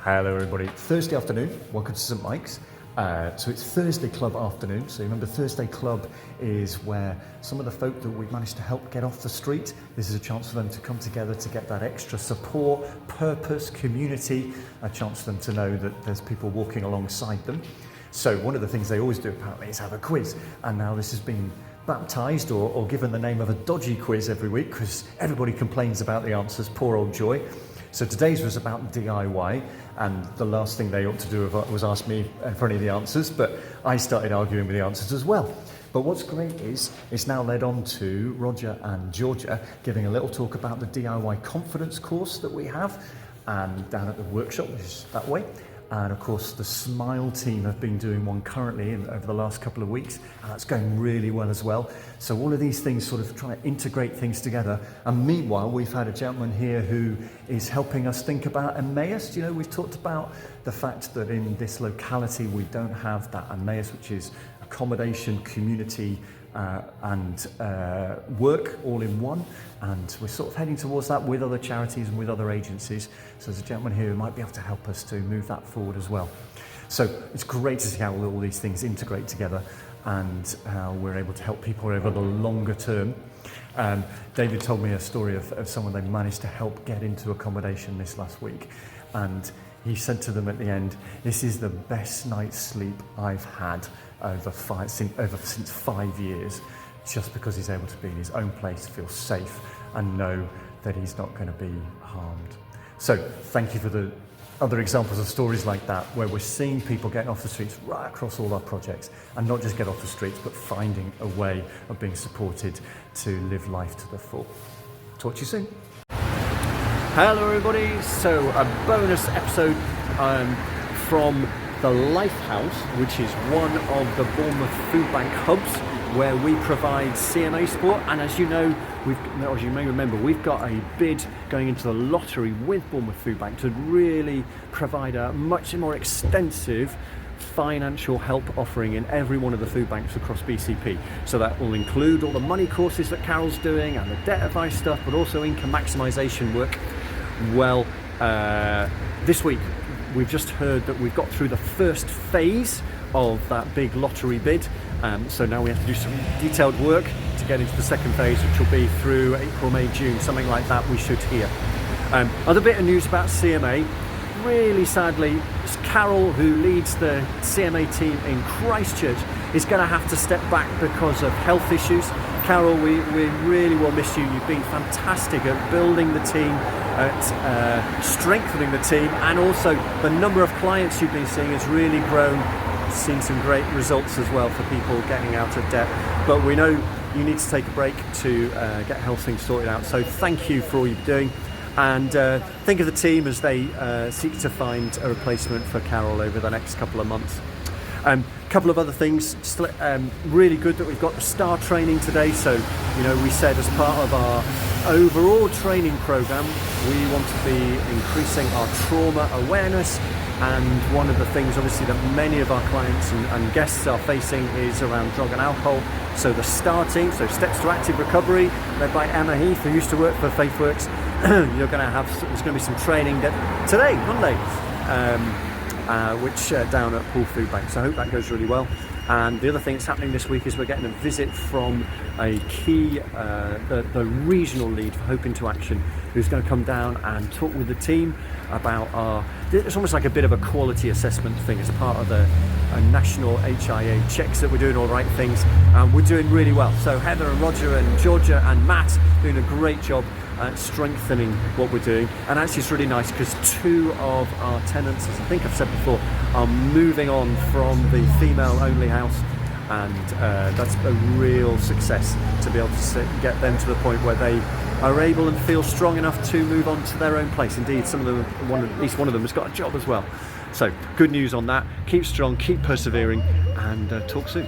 Hello everybody, Thursday afternoon, welcome to St Mike's. So it's Thursday Club afternoon, so remember Thursday Club is where some of the folk that we've managed to help get off the street, this is a chance for them to come together to get that extra support, purpose, community, a chance for them to know that there's people walking alongside them. So one of the things they always do apparently is have a quiz, and now this has been baptised or given the name of a dodgy quiz every week because everybody complains about the answers, poor old Joy. So today's was about DIY, and the last thing they ought to do was ask me for any of the answers, but I started arguing with the answers as well. But what's great is it's now led on to Roger and Georgia giving a little talk about the DIY confidence course that we have, and down at the workshop, which is that way. And of course, the Smile team have been doing one currently over the last couple of weeks, and that's going really well as well. So all of these things sort of trying to integrate things together. And meanwhile, we've had a gentleman here who is helping us think about Emmaus. You know, we've talked about the fact that in this locality, we don't have that Emmaus, which is accommodation, community, and work all in one, and we're sort of heading towards that with other charities and with other agencies. So there's a gentleman here who might be able to help us to move that forward as well. So it's great to see how all these things integrate together and how we're able to help people over the longer term. David told me a story of someone they managed to help get into accommodation this last week, and he said to them at the end, "This is the best night's sleep I've had since 5 years, just because he's able to be in his own place, feel safe, and know that he's not going to be harmed." So thank you for the other examples of stories like that, where we're seeing people getting off the streets right across all our projects, and not just get off the streets, but finding a way of being supported to live life to the full. Talk to you soon. Hello everybody, so a bonus episode from the Lifehouse, which is one of the Bournemouth Food Bank hubs where we provide CMA support. And as you know, as you may remember, we've got a bid going into the lottery with Bournemouth Food Bank to really provide a much more extensive financial help offering in every one of the food banks across BCP. So that will include all the money courses that Carol's doing and the debt advice stuff, but also income maximisation work. Well, this week we've just heard that we've got through the first phase of that big lottery bid. So now we have to do some detailed work to get into the second phase, which will be through April, May, June, something like that we should hear. Other bit of news about CMA, really sadly, Carol, who leads the CMA team in Christchurch, is going to have to step back because of health issues. Carol, we really will miss you. You've been fantastic at building the team, at strengthening the team, and also the number of clients you've been seeing has really grown. Seen some great results as well for people getting out of debt. But we know you need to take a break to get health things sorted out. So thank you for all you're doing. And think of the team as they seek to find a replacement for Carol over the next couple of months. Couple of other things, really good that we've got the STAR training today. So, you know, we said as part of our overall training program, we want to be increasing our trauma awareness. And one of the things, obviously, that many of our clients and guests are facing is around drug and alcohol. So the STAR team, so Steps to Active Recovery, led by Emma Heath, who used to work for FaithWorks, there's going to be some training today, Monday, which down at Poole Food Bank. So I hope that goes really well. And the other thing that's happening this week is we're getting a visit from a key, the regional lead for Hope Into Action, who's going to come down and talk with the team about it's almost like a bit of a quality assessment thing as a part of the national HIA checks that we're doing all the right things. We're doing really well. So Heather and Roger and Georgia and Matt doing a great job at strengthening what we're doing. And actually it's really nice because two of our tenants, as I think I've said before, are moving on from the female-only house, and that's a real success to be able to get them to the point where they are able and feel strong enough to move on to their own place. Indeed, some of them, at least one of them, has got a job as well. So good news on that. Keep strong, keep persevering, and talk soon.